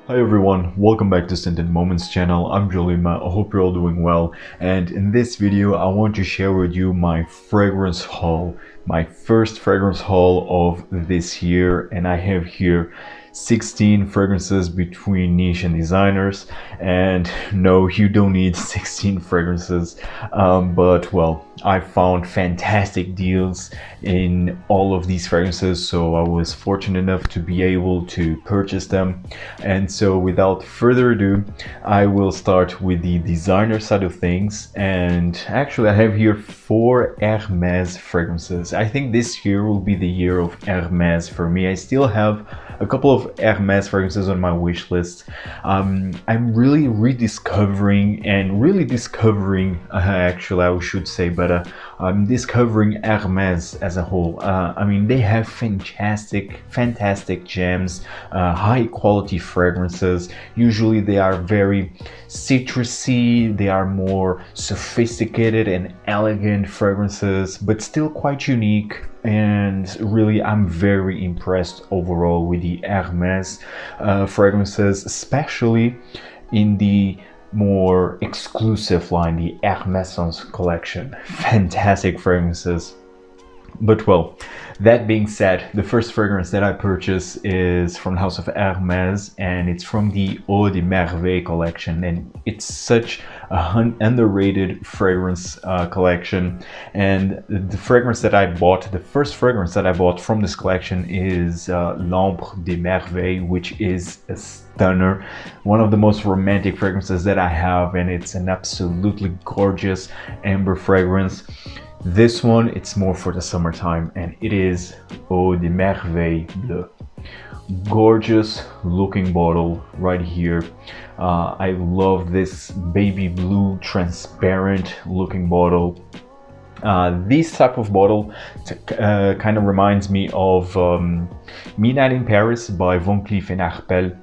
Hi everyone, welcome back to Scented Moments channel. I'm Jolima. I hope you're all doing well, and in this video I want to share with you my fragrance haul, my first fragrance haul of this year, and I have here 16 fragrances between niche and designers. And no, you don't need 16 fragrances, but well, I found fantastic deals in all of these fragrances, so I was fortunate enough to be able to purchase them. And so without further ado, I will start with the designer side of things. And actually I have here 4 Hermes fragrances. I think this year will be the year of Hermes for me. I still have a couple of Hermes fragrances on my wish list. I'm really rediscovering actually I should say, but I'm discovering Hermes as a whole. I mean, they have fantastic gems, high quality fragrances. Usually they are very citrusy, they are more sophisticated and elegant fragrances, but still quite unique. And really, I'm very impressed overall with the Hermes fragrances, especially in the more exclusive line, the Hermès collection. Fantastic fragrances. But well, that being said, the first fragrance that I purchased is from the house of Hermes, and it's from the Eau de Merveille collection, and it's such a underrated fragrance collection. And the fragrance that I bought, the first fragrance that I bought from this collection is L'Ambre des Merveilles, which is a stunner, one of the most romantic fragrances that I have, and it's an absolutely gorgeous amber fragrance. This one, it's more for the summertime, and it is Eau de Merveille Bleu. Gorgeous looking bottle right here. I love this baby blue transparent looking bottle. This type of bottle kind of reminds me of Midnight in Paris by Van Cleef & Arpels,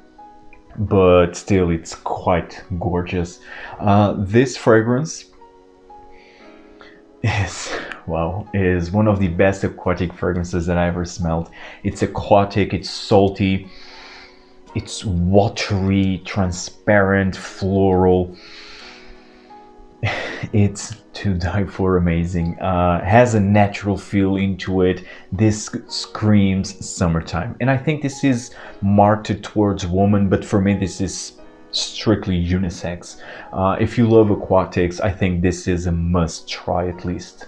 but still it's quite gorgeous. This fragrance is one of the best aquatic fragrances that I ever smelled. It's aquatic, it's salty, it's watery, transparent, floral. It's to die for amazing. Has a natural feel into it. This screams summertime, and I think this is marketed towards women, but for me this is strictly unisex. If you love aquatics, I think this is a must try at least.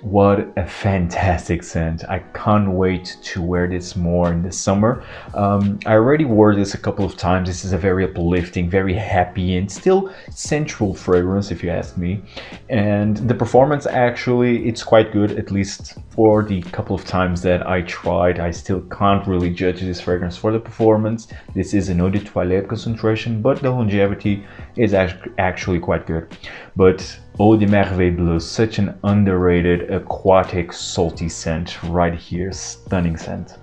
What a fantastic scent. I can't wait to wear this more in the summer. I already wore this a couple of times. This is a very uplifting, very happy, and still sensual fragrance, if you ask me. And the performance, actually, it's quite good, at least for the couple of times that I tried. I still can't really judge this fragrance for the performance. This is an eau de toilette concentration, but the longevity is actually quite good. But Eau de Merveille Bleu, such an underrated aquatic salty scent right here, stunning scent.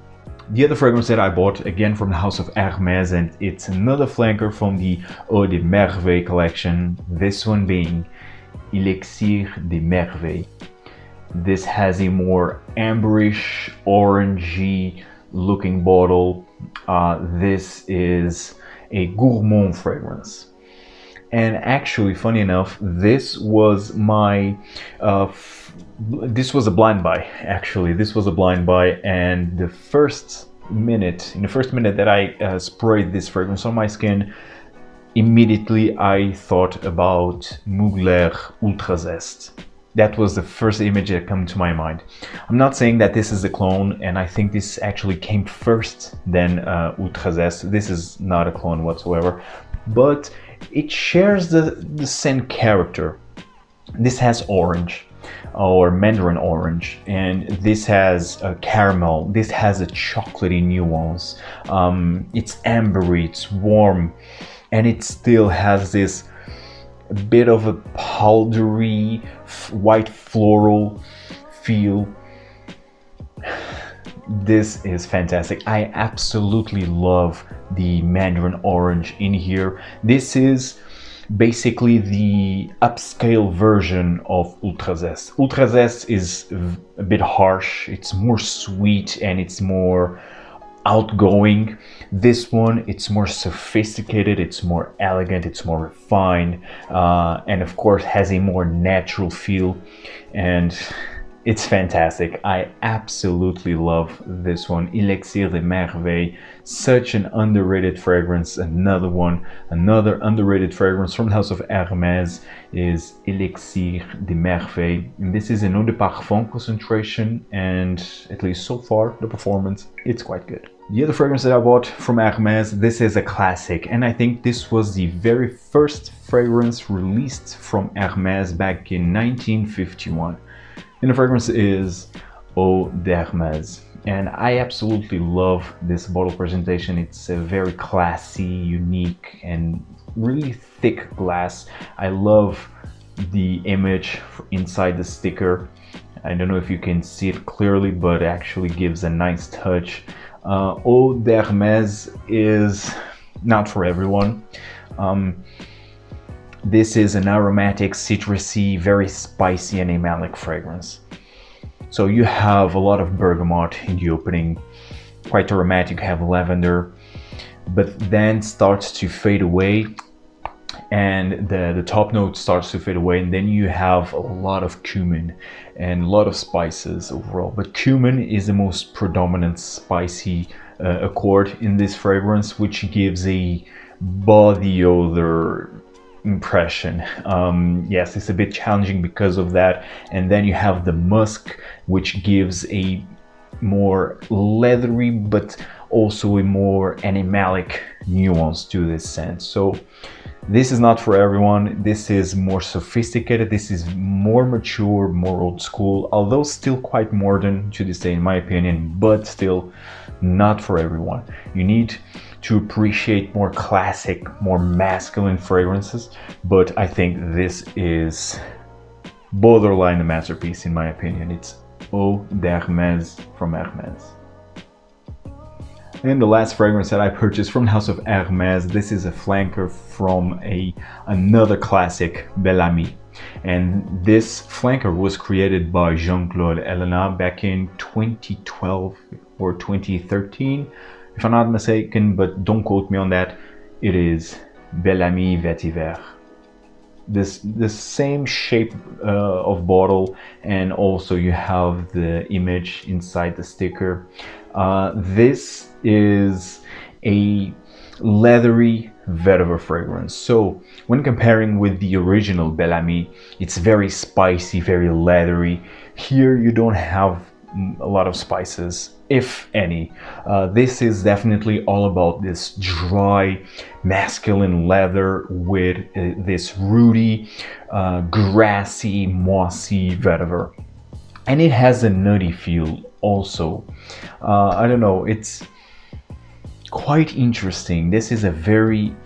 The other fragrance that I bought, again from the house of Hermes, and it's another flanker from the Eau de Merveille collection, this one being Elixir des Merveilles. This has a more amberish, orangey looking bottle. This is a gourmand fragrance. And actually, funny enough, this was my this was a blind buy. Actually, this was a blind buy, and in the first minute that I sprayed this fragrance on my skin, immediately I thought about Mugler Ultra Zest. That was the first image that came to my mind. I'm not saying that this is a clone, and I think this actually came first than Ultra Zest. This is not a clone whatsoever, but it shares the scent character. This has orange or mandarin orange, and this has a caramel. This has a chocolatey nuance. It's ambery, it's warm, and it still has this bit of a powdery white floral feel. This is fantastic. I absolutely love the mandarin orange in here. This is basically the upscale version of Ultra Zest. Ultra Zest is a bit harsh, it's more sweet, and it's more outgoing. This one, it's more sophisticated, it's more elegant, it's more refined, and of course has a more natural feel, and it's fantastic. I absolutely love this one. Elixir de Merveille, such an underrated fragrance. Another underrated fragrance from the house of Hermes is Elixir de Merveille. And this is an eau de parfum concentration, and at least so far, the performance, it's quite good. The other fragrance that I bought from Hermes, this is a classic, and I think this was the very first fragrance released from Hermes back in 1951. And the fragrance is Eau d'Hermès, and I absolutely love this bottle presentation. It's a very classy, unique, and really thick glass. I love the image inside the sticker. I don't know if you can see it clearly, but it actually gives a nice touch. Eau d'Hermès is not for everyone. This is an aromatic, citrusy, very spicy animalic fragrance. So you have a lot of bergamot in the opening, quite aromatic, you have lavender, but then starts to fade away, and the top note starts to fade away, and then you have a lot of cumin and a lot of spices overall. But cumin is the most predominant spicy accord in this fragrance, which gives a body odor impression. Yes, it's a bit challenging because of that. And then you have the musk, which gives a more leathery but also a more animalic nuance to this scent. So this is not for everyone. This is more sophisticated, this is more mature, more old school, although still quite modern to this day in my opinion, but still not for everyone. You need to appreciate more classic, more masculine fragrances, but I think this is borderline a masterpiece in my opinion. It's Eau d'Hermès from Hermès. And the last fragrance that I purchased from the house of Hermès, this is a flanker from another classic, Bel Ami. And this flanker was created by Jean-Claude Ellena back in 2012 or 2013. If I'm not mistaken, but don't quote me on that. It is Bel Ami VÉTIVER. The same shape of bottle, and also you have the image inside the sticker. This is a leathery vetiver fragrance. So when comparing with the original Bel Ami, it's very spicy, very leathery. Here you don't have a lot of spices, if any. This is definitely all about this dry masculine leather with this rooty, grassy, mossy vetiver. And it has a nutty feel also. I don't know, it's quite interesting. This is a very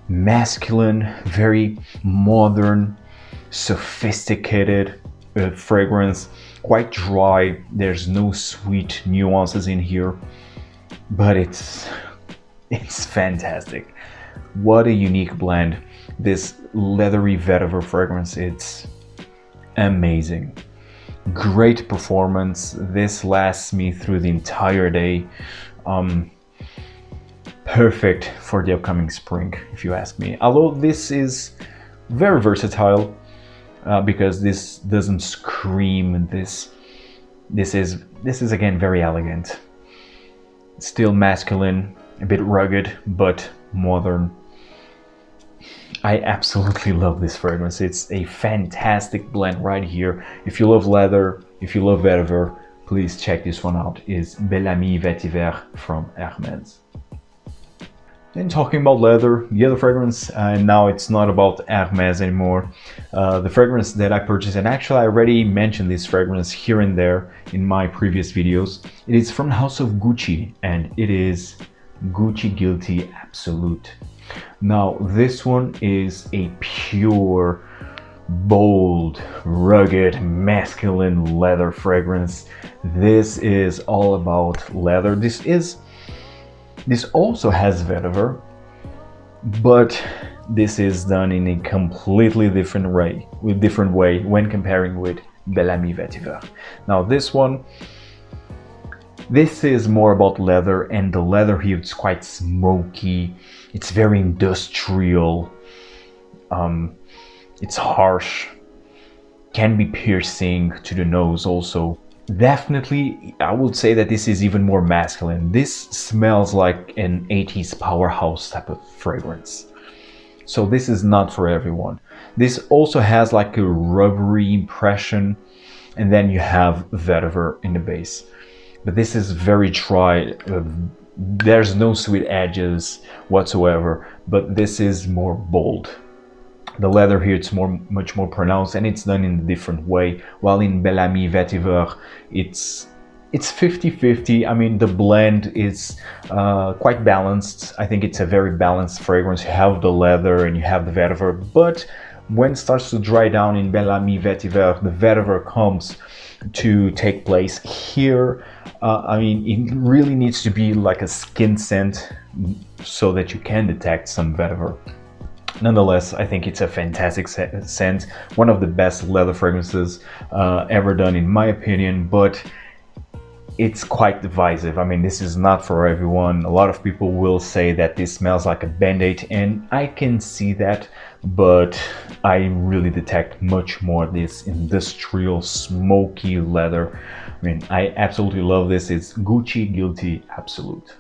masculine, very modern, sophisticated fragrance, quite dry. There's no sweet nuances in here, but it's fantastic. What a unique blend. This leathery vetiver fragrance, it's amazing. Great performance. This lasts me through the entire day. Perfect for the upcoming spring, if you ask me. Although this is very versatile, because this doesn't scream. This is again very elegant. Still masculine, a bit rugged, but modern. I absolutely love this fragrance. It's a fantastic blend right here. If you love leather, if you love vetiver, please check this one out. It's Bel Ami Vétiver from Hermès. And talking about leather, the other fragrance, and now it's not about Hermès anymore. The fragrance that I purchased, and actually I already mentioned this fragrance here and there in my previous videos. It is from the house of Gucci, and it is Gucci Guilty Absolute. Now this one is a pure, bold, rugged, masculine leather fragrance. This is all about leather. This also has vetiver, but this is done in a completely different way when comparing with Bel Ami Vétiver. Now this one, This is more about leather, and the leather here is quite smoky. It's very industrial. It's harsh. Can be piercing to the nose also. Definitely, I would say that this is even more masculine. This smells like an 80s powerhouse type of fragrance. So this is not for everyone. This also has like a rubbery impression, and then you have vetiver in the base. But this is very dry. There's no sweet edges whatsoever, but this is more bold. The leather here, it's much more pronounced, and it's done in a different way. While in Bel Ami Vetiver, it's 50-50. I mean, the blend is quite balanced. I think it's a very balanced fragrance. You have the leather and you have the vetiver, but when it starts to dry down in Bel Ami Vetiver, the vetiver comes to take place. Here, I mean, it really needs to be like a skin scent so that you can detect some vetiver. Nonetheless, I think it's a fantastic scent, one of the best leather fragrances ever done in my opinion, but it's quite divisive. I mean, this is not for everyone. A lot of people will say that this smells like a Band-Aid, and I can see that, but I really detect much more this industrial, smoky leather. I mean, I absolutely love this. It's Gucci Guilty Absolute.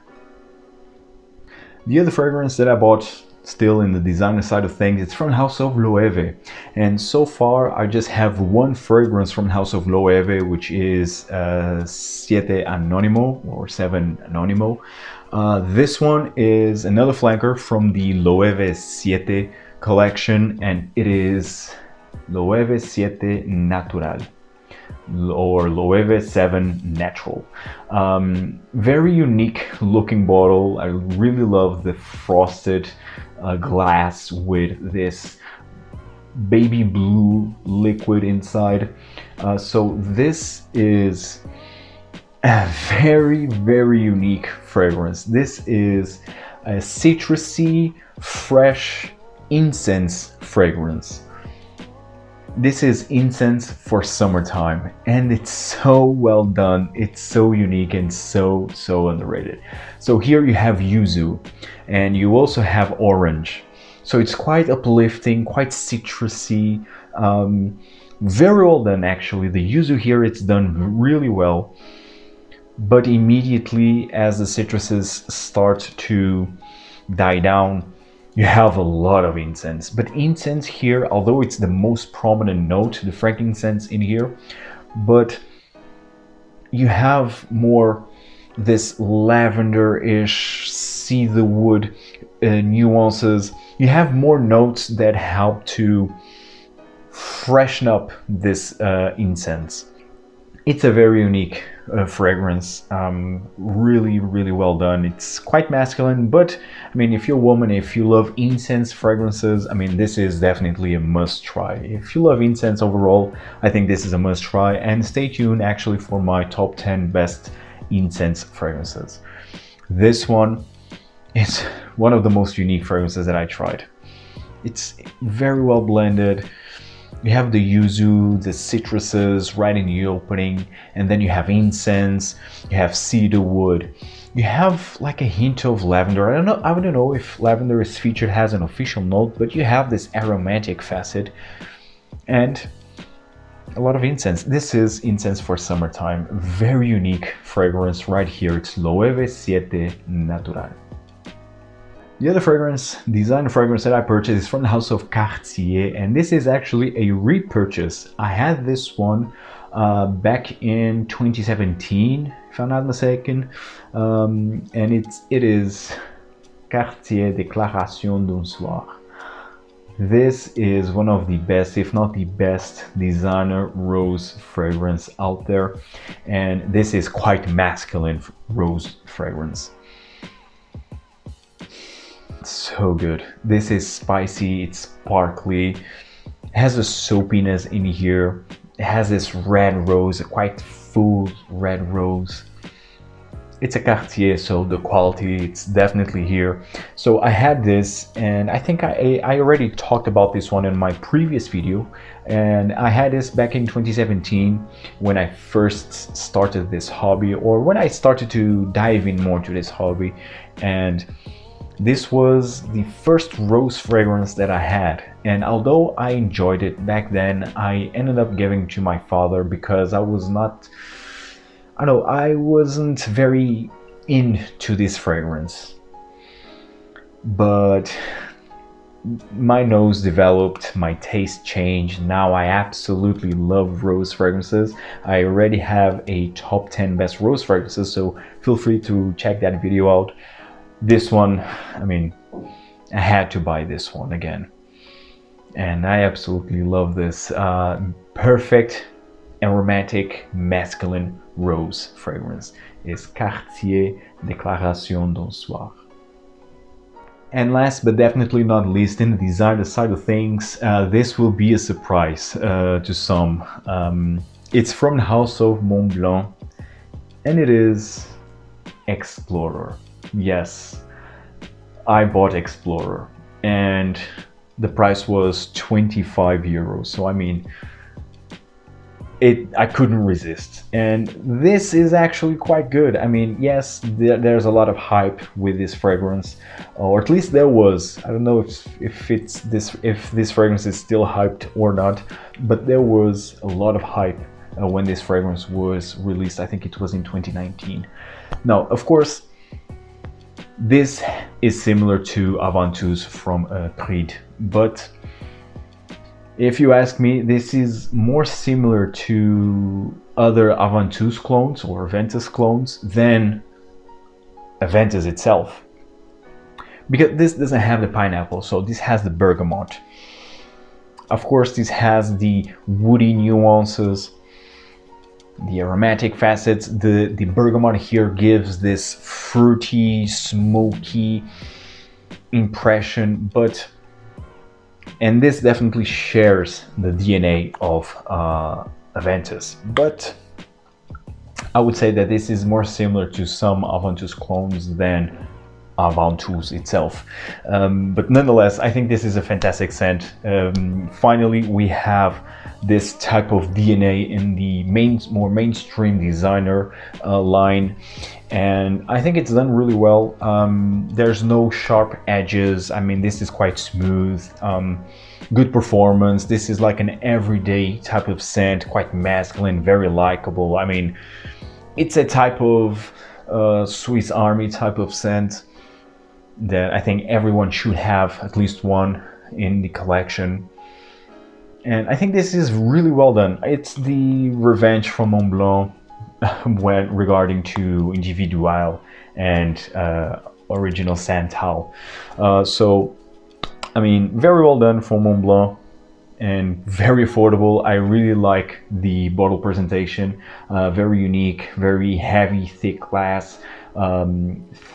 The other fragrance that I bought, still in the designer side of things, it's from House of LOEWE, and so far I just have one fragrance from House of LOEWE, which is Siete Anonimo, or 7 Anonimo. This one is another flanker from the LOEWE Siete collection, and it is LOEWE Siete Natural, or LOEWE 7 Natural. Very unique looking bottle. I really love the frosted glass with this baby blue liquid inside. So this is a very unique fragrance. This is a citrusy, fresh incense fragrance. This is incense for summertime, and it's so well done. It's so unique and so underrated. So here you have yuzu, and you also have orange. So it's quite uplifting, quite citrusy, very well done actually. The yuzu here, it's done really well, but immediately as the citruses start to die down, you have a lot of incense. But incense here, although it's the most prominent note, the frankincense in here, but you have more this lavender-ish, cedarwood nuances. You have more notes that help to freshen up this incense. It's a very unique fragrance, really well done. It's quite masculine, but I mean, if you're a woman, if you love incense fragrances, I mean, this is definitely a must try. If you love incense overall, I think this is a must try, and stay tuned actually for my top 10 best incense fragrances. This one is one of the most unique fragrances that I tried. It's very well blended. You have the yuzu, the citruses right in the opening, and then you have incense, you have cedarwood, you have like a hint of lavender. I wouldn't know if lavender is featured as an official note, but you have this aromatic facet and a lot of incense. This is incense for summertime. Very unique fragrance right here. It's LOEWE Siete Natural. The other fragrance, designer fragrance that I purchased is from the house of Cartier, and this is actually a repurchase. I had this one back in 2017, if I'm not mistaken, and it is Cartier Déclaration d'un Soir. This is one of the best, if not the best, designer rose fragrance out there, and this is quite masculine rose fragrance. So good. This is spicy, it's sparkly, it has a soapiness in here, it has this red rose, a quite full red rose. it's a Cartier, so the quality, it's definitely here. So I had this, and I think I already talked about this one in my previous video, and I had this back in 2017 when I first started this hobby, or when I started to dive in more to this hobby. And this was the first rose fragrance that I had, and although I enjoyed it back then, I ended up giving it to my father because I was not, I don't know, I wasn't very into this fragrance. But my nose developed, my taste changed. Now I absolutely love rose fragrances. I already have a top 10 best rose fragrances, so feel free to check that video out. This one, I mean, I had to buy this one again. And I absolutely love this perfect aromatic masculine rose fragrance. Is Cartier Déclaration d'un Soir. And last but definitely not least, in the designer side of things, this will be a surprise to some. It's from the house of Montblanc, and it is Explorer. Yes, I bought Explorer, and the price was 25 euros. So I mean, I couldn't resist, and this is actually quite good. I mean, yes, there's a lot of hype with this fragrance, or at least there was. I don't know if this fragrance is still hyped or not, but there was a lot of hype when this fragrance was released. I think it was in 2019. Now, of course, this is similar to Aventus from Pride, but if you ask me, this is more similar to other Aventus clones or Ventus clones than Aventus itself. Because this doesn't have the pineapple, so this has the bergamot. Of course, this has the woody nuances, the aromatic facets. The bergamot here gives this fruity, smoky impression, and this definitely shares the DNA of Aventus, but I would say that this is more similar to some Aventus clones than Aventus itself. But nonetheless, I think this is a fantastic scent. Finally, we have this type of DNA in the more mainstream designer line, and I think it's done really well. There's no sharp edges. I mean, this is quite smooth, good performance. This is like an everyday type of scent, quite masculine, very likable. I mean, it's a type of Swiss Army type of scent that I think everyone should have at least one in the collection. And I think this is really well done. It's the revenge from Montblanc when regarding to Individual and original Santal. So, I mean, very well done for Montblanc and very affordable. I really like the bottle presentation. Very unique, very heavy, thick glass,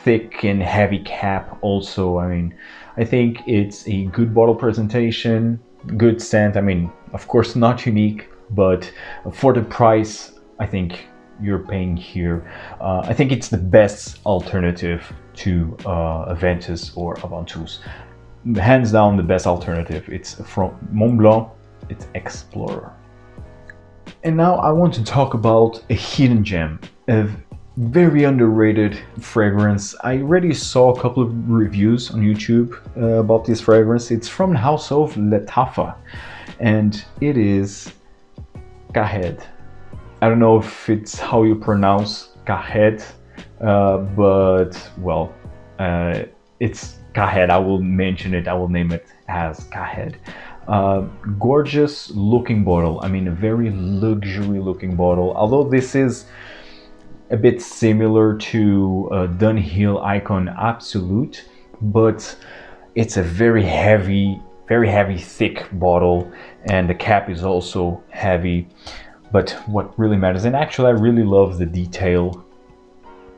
thick and heavy cap also. I mean, I think it's a good bottle presentation, good scent. I mean, of course not unique, but for the price I think you're paying here, I think it's the best alternative to Aventus or Aventus. Hands down the best alternative. It's from Montblanc, it's Explorer. And now I want to talk about a hidden gem, a very underrated fragrance. I already saw a couple of reviews on YouTube about this fragrance. It's from the house of Lattafa, and it is CARDINAL. I don't know if it's how you pronounce CARDINAL, but well, it's CARDINAL. I will mention it, I will name it as CARDINAL. Gorgeous looking bottle. I mean, a very luxury looking bottle. Although this is a bit similar to Dunhill Icon Absolute, but it's a very heavy, thick bottle, and the cap is also heavy. But what really matters, and actually I really love the detail.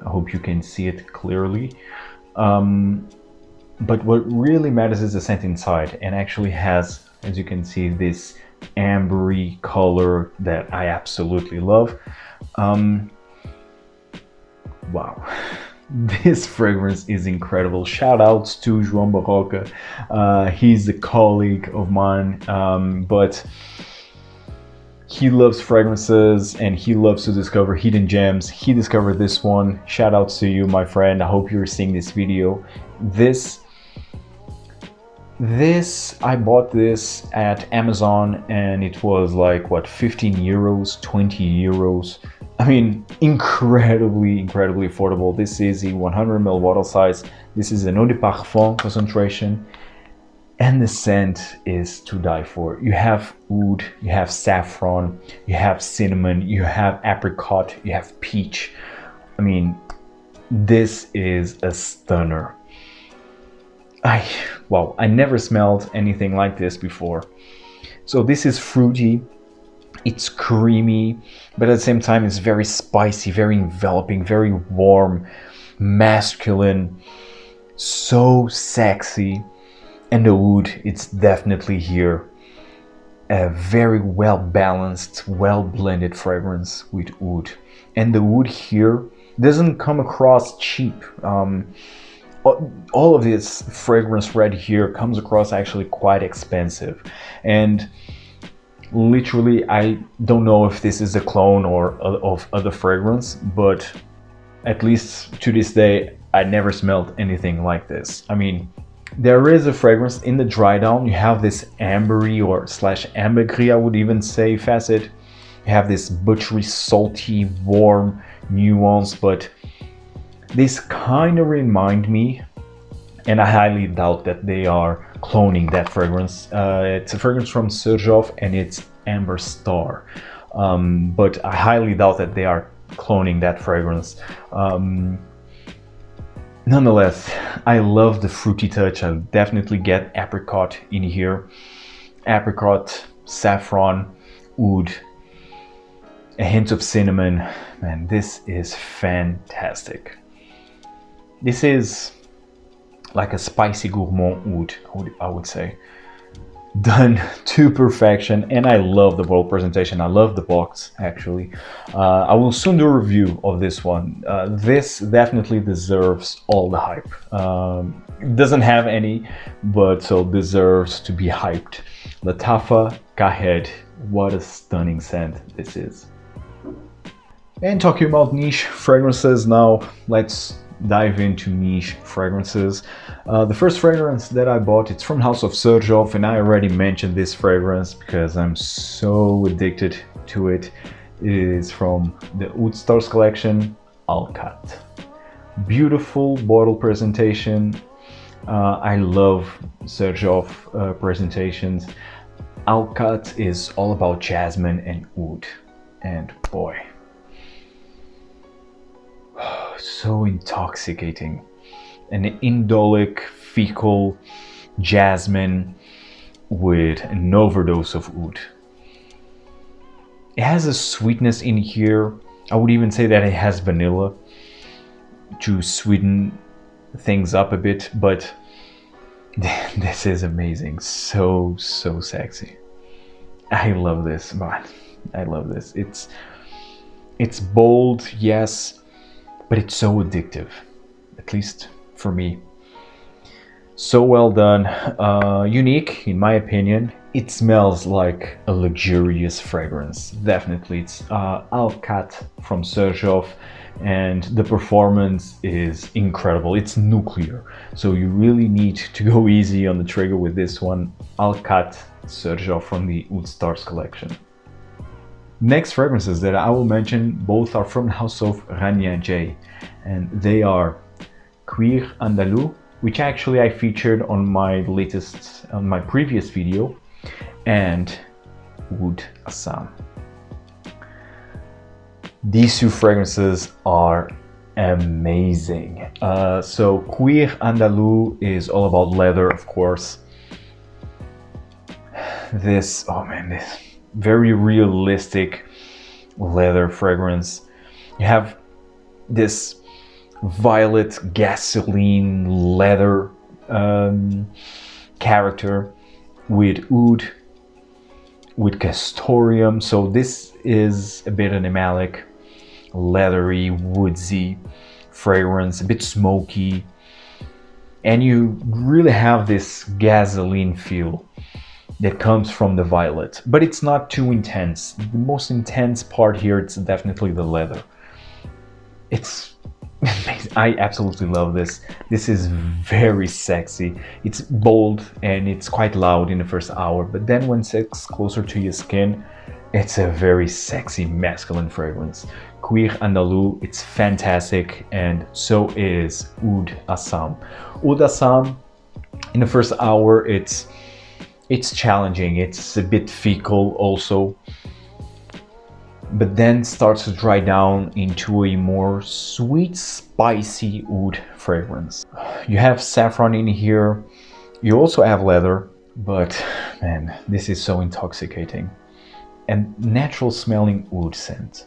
I hope you can see it clearly. But what really matters is the scent inside, and actually has, as you can see, this ambery color that I absolutely love. Wow. This fragrance is incredible. Shout outs to João Barroca. He's a colleague of mine, but he loves fragrances and he loves to discover hidden gems. He discovered this one. Shout outs to you, my friend. I hope you're seeing this video. I bought this at Amazon and it was like, what, 15 euros, 20 euros. I mean, incredibly affordable. This is a 100 ml bottle size. This is an eau de parfum concentration. And the scent is to die for. You have oud, you have saffron, you have cinnamon, you have apricot, you have peach. I mean, this is a stunner. Wow, I never smelled anything like this before. So this is fruity, it's creamy, but at the same time it's very spicy, very enveloping, very warm, masculine, so sexy. And the oud, it's definitely here. A very well balanced, well blended fragrance with oud. And the oud here doesn't come across cheap. All of this fragrance right here comes across actually quite expensive. And literally, I don't know if this is a clone or of other fragrance, but at least to this day, I never smelled anything like this. I mean, there is a fragrance in the dry down. You have this ambery or slash ambergris, I would even say, facet. You have this buttery, salty, warm nuance, but these kind of remind me, and I highly doubt that they are cloning that fragrance. It's a fragrance from XERJOFF and it's Amber Star, but I highly doubt that they are cloning that fragrance. Nonetheless, I love the fruity touch. I'll definitely get apricot in here. Apricot, saffron, oud, a hint of cinnamon. Man, this is fantastic. This is like a spicy gourmand oud, I would say. Done to perfection, and I love the bottle presentation. I love the box, actually. I will soon do a review of this one. This definitely deserves all the hype. It doesn't have any, but so deserves to be hyped. AL-KHATT, what a stunning scent this is. And talking about niche fragrances now, let's dive into niche fragrances. The first fragrance that I bought, it's from House of XERJOFF, and I already mentioned this fragrance because I'm so addicted to it. It is from the Oud Stars collection, AL-KHATT. Beautiful bottle presentation. I love XERJOFF presentations. AL-KHATT is all about jasmine and oud, and boy, so intoxicating. An indolic, fecal jasmine with an overdose of oud. It has a sweetness in here. I would even say that it has vanilla to sweeten things up a bit, but this is amazing. So sexy. I love this, man. I love this. It's bold, yes, but it's so addictive, at least for me. So well done, unique in my opinion. It smells like a luxurious fragrance. Definitely, it's AL-KHATT from XERJOFF, and the performance is incredible. It's nuclear, so you really need to go easy on the trigger with this one. AL-KHATT XERJOFF from the Oud Stars collection. Next fragrances that I will mention, both are from the house of RANIA J, and they are CUIR ANDALOU, which actually I featured on my previous video, and Oud ASSAM. These two fragrances are amazing. So CUIR ANDALOU is all about leather, of course. This, oh man, this very realistic leather fragrance. You have this violet gasoline leather character with oud, with castoreum. So this is a bit animalic, leathery, woodsy. fragrance, a bit smoky, and you really have this gasoline feel that comes from the violet, but it's not too intense. The most intense part here, it's definitely the leather. It's amazing. I absolutely love this. This is very sexy. It's bold and it's quite loud in the first hour, but then when it's closer to your skin, it's a very sexy masculine fragrance. CUIR ANDALOU, it's fantastic, and so is Oud ASSAM. Oud ASSAM, in the first hour, it's challenging. It's a bit fecal also, but then starts to dry down into a more sweet, spicy oud fragrance. You have saffron in here. You also have leather, but man, this is so intoxicating. And natural smelling oud scent.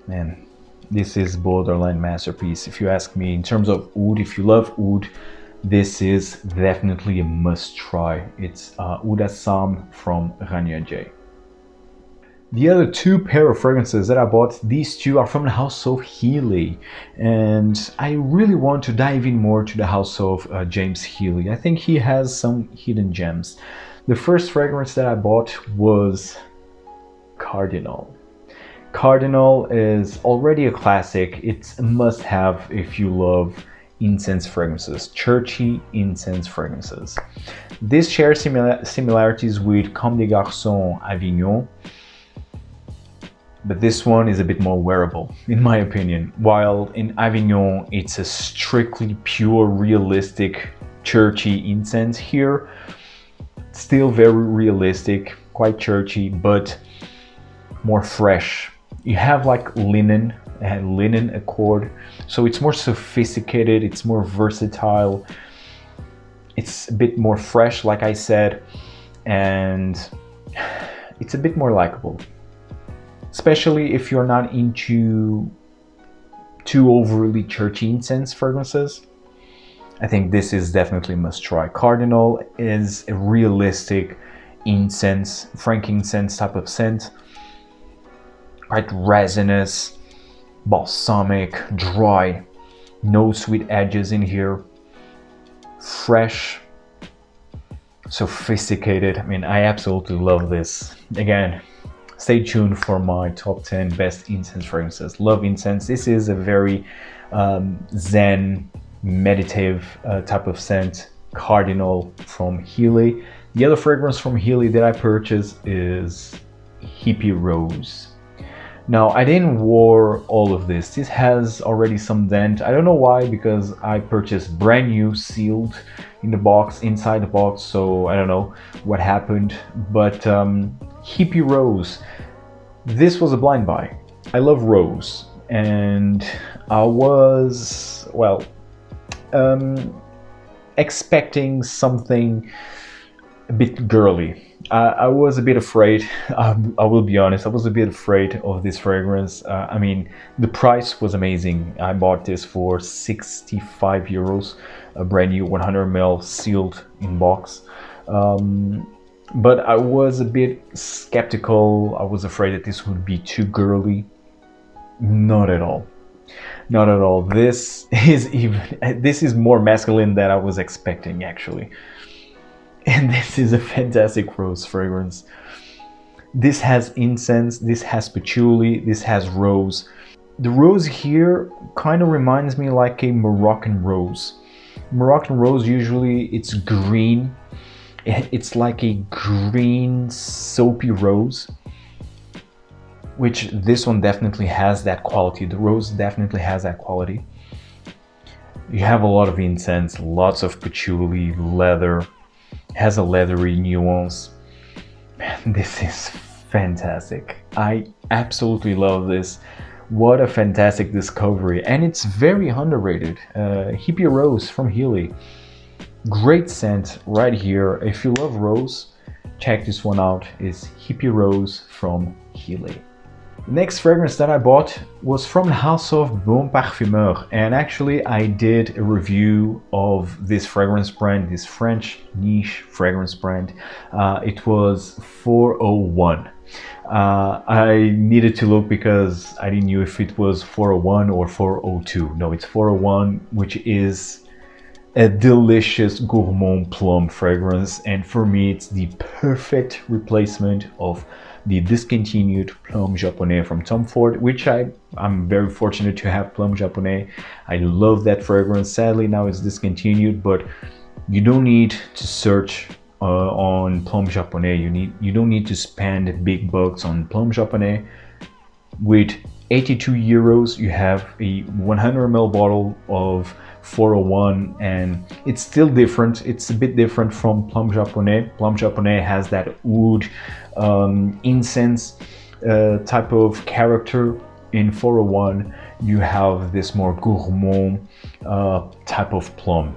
Man, this is borderline masterpiece. If you ask me, in terms of oud, if you love oud, this is definitely a must try. It's Oud ASSAM from RANIA J. The other two pair of fragrances that I bought, these two are from the house of HEELEY, and I really want to dive in more to the house of James HEELEY. I think he has some hidden gems. The first fragrance that I bought was CARDINAL. CARDINAL is already a classic. It's a must-have if you love incense fragrances, churchy incense fragrances. This shares similarities with Comme des Garçons Avignon, but this one is a bit more wearable, in my opinion. While in Avignon, it's a strictly pure, realistic, churchy incense. Here, still very realistic, quite churchy, but more fresh. You have like linen and linen accord, so it's more sophisticated, it's more versatile, it's a bit more fresh, like I said, and it's a bit more likable, especially if you're not into too overly churchy incense fragrances. I think this is definitely a must try. CARDINAL is a realistic incense, frankincense type of scent, quite resinous, balsamic, dry, no sweet edges in here, fresh, sophisticated. I mean, I absolutely love this. Again, stay tuned for my top 10 best incense fragrances. Love incense. This is a very zen, meditative type of scent. CARDINAL from HEELEY. The other fragrance from HEELEY that I purchased is Hippie Rose. Now, I didn't wear all of this. This has already some dent. I don't know why, because I purchased brand new, sealed in the box, inside the box, so I don't know what happened. But Hippie Rose, this was a blind buy. I love rose, and I was, well, expecting something a bit girly. I was a bit afraid, I will be honest, I was a bit afraid of this fragrance. I mean, the price was amazing. I bought this for 65 euros, a brand new 100 ml sealed in box. But I was a bit skeptical. I was afraid that this would be too girly. Not at all. Not at all. This is more masculine than I was expecting, actually. And this is a fantastic rose fragrance. This has incense, this has patchouli, this has rose. The rose here kind of reminds me like a Moroccan rose. Moroccan rose, usually it's green. It's like a green soapy rose, which this one definitely has that quality. The rose definitely has that quality. You have a lot of incense, lots of patchouli, leather. Has a leathery nuance. Man, this is fantastic. I absolutely love this. What a fantastic discovery, and it's very underrated. Hippie Rose from HEELEY. Great scent right here. If you love rose, check this one out. It's Hippie Rose from HEELEY. The next fragrance that I bought was from the house of PARFUMEUR, and actually I did a review of this fragrance brand, this French niche fragrance brand. It was 401. I needed to look because I didn't know if it was 401 or 402. No, it's 401, which is a delicious gourmand plum fragrance, and for me it's the perfect replacement of the discontinued Plum Japonais from Tom Ford, which I'm very fortunate to have Plum Japonais. I love that fragrance. Sadly now it's discontinued, but you don't need to search on Plum Japonais. You don't need to spend big bucks on Plum Japonais. With 82 euros you have a 100 ml bottle of 401, and it's still different. It's a bit different from Plum Japonais. Plum Japonais has that oud, incense type of character. In 401 you have this more gourmand type of plum.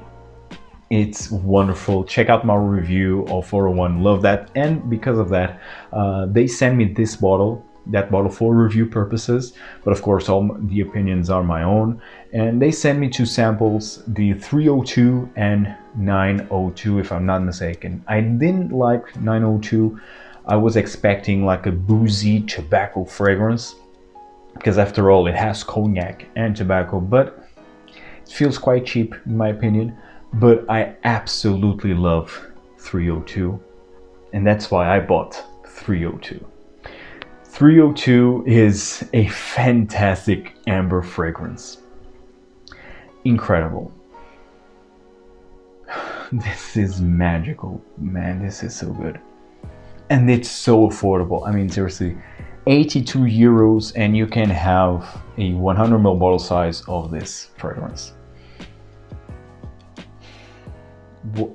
It's wonderful. Check out my review of 401. Love that. And because of that, they sent me this bottle, that bottle for review purposes, but of course all the opinions are my own. And they sent me 2 samples, the 302 and 902, if I'm not mistaken. I didn't like 902. I was expecting like a boozy tobacco fragrance, because after all it has cognac and tobacco, but it feels quite cheap in my opinion. But I absolutely love 302, and that's why I bought 302. 302 is a fantastic amber fragrance. Incredible. This is magical, man. This is so good. And it's so affordable. I mean, seriously, 82 euros and you can have a 100 ml bottle size of this fragrance.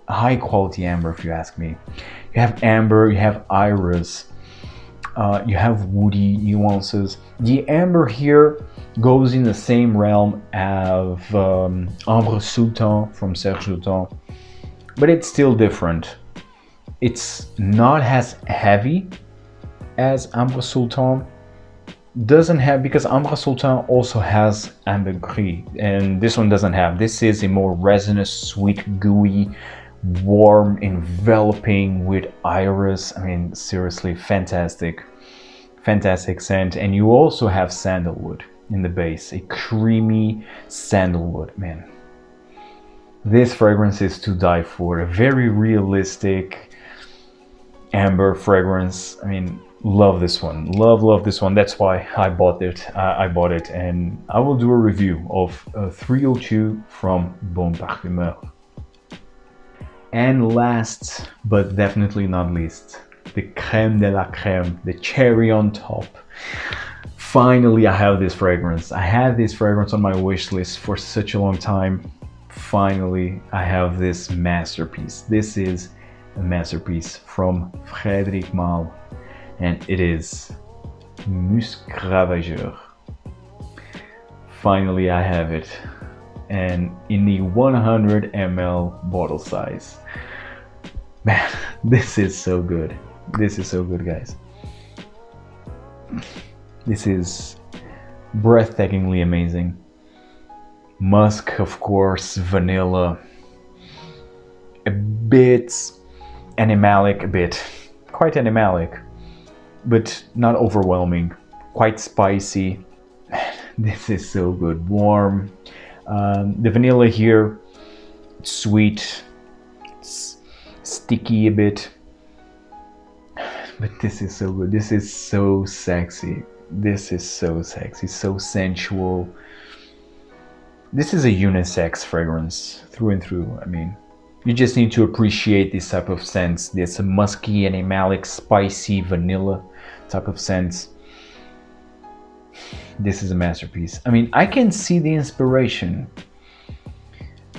High quality amber, if you ask me. You have amber, you have iris, you have woody nuances. The amber here goes in the same realm of Ambre Sultan from XERJOFF, but it's still different. It's not as heavy as Ambre Sultan. Doesn't have, because Ambre Sultan also has ambergris, and this one doesn't have. This is a more resinous, sweet, gooey, warm, enveloping with iris. I mean, seriously, fantastic scent. And you also have sandalwood in the base, a creamy sandalwood. Man, this fragrance is to die for. A very realistic amber fragrance. I mean, love this one. Love this one. That's why I bought it. And I will do a review of 302 from Bon Parfumeur. And last but definitely not least, the crème de la crème, the cherry on top. Finally, I have this fragrance. I had this fragrance on my wish list for such a long time. Finally, I have this masterpiece. This is a masterpiece from Frédéric Malle, and it is MUSC RAVAGEUR. Finally, I have it, and in the 100 ml bottle size. Man, this is so good. This is so good, guys. This is breathtakingly amazing. Musk, of course, vanilla, a bit animalic, quite animalic, but not overwhelming, quite spicy. This is so good. Warm. The vanilla here, sweet, it's sticky a bit, but this is so good. This is so sexy. This is so sexy, so sensual. This is a unisex fragrance through and through. I mean, you just need to appreciate this type of scents. This musky, animalic, spicy, vanilla type of scents. This is a masterpiece. I mean, I can see the inspiration.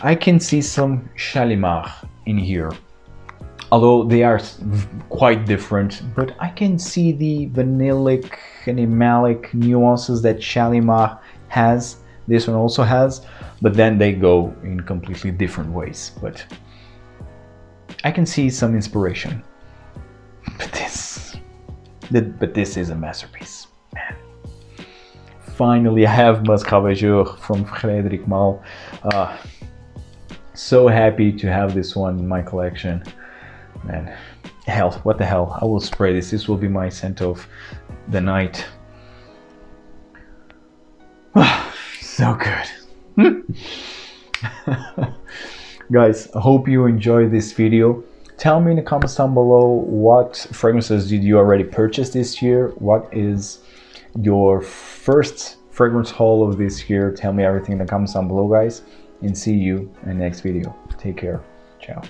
I can see some Shalimar in here, although they are quite different, but I can see the vanillic, animalic nuances that Shalimar has. This one also has, but then they go in completely different ways. But I can see some inspiration. But this is a masterpiece, man. Finally, I have MUSC RAVAGEUR from Frédéric Malle. So happy to have this one in my collection. Man, hell, what the hell? I will spray this. This will be my scent of the night. So good. Guys, I hope you enjoyed this video. Tell me in the comments down below, what fragrances did you already purchase this year? What is your first fragrance haul of this year? Tell me everything in the comments down below, guys, and see you in the next video. Take care. Ciao.